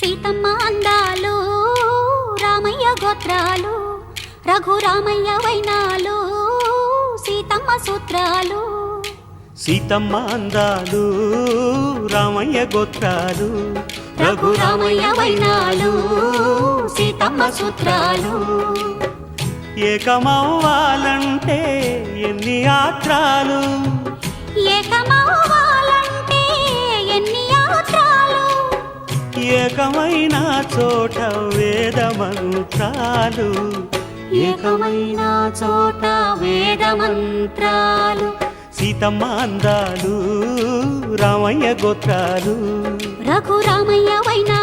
సీతమ్మ అందాలు రామయ్య గోత్రాలు రఘురామయ్య వైనాలు సీతమ్మ సూత్రాలు సీతమ్మ అందాలు రామయ్య గోత్రాలు రఘురామయ్య వైనాలు సీతమ్మ సూత్రాలు ఏకమవ్వాలంటే ఎన్ని యాత్రాలు ఏకమవ్వాలంటే ఎన్ని యాత్రాలు ఏకమైన చోట వేద మంత్రాలు ఏకమైన చోట వేద మంత్రాలు సీతమ్మ అందాలు రామయ్య గోత్రాలు రఘురామయ్య వైనా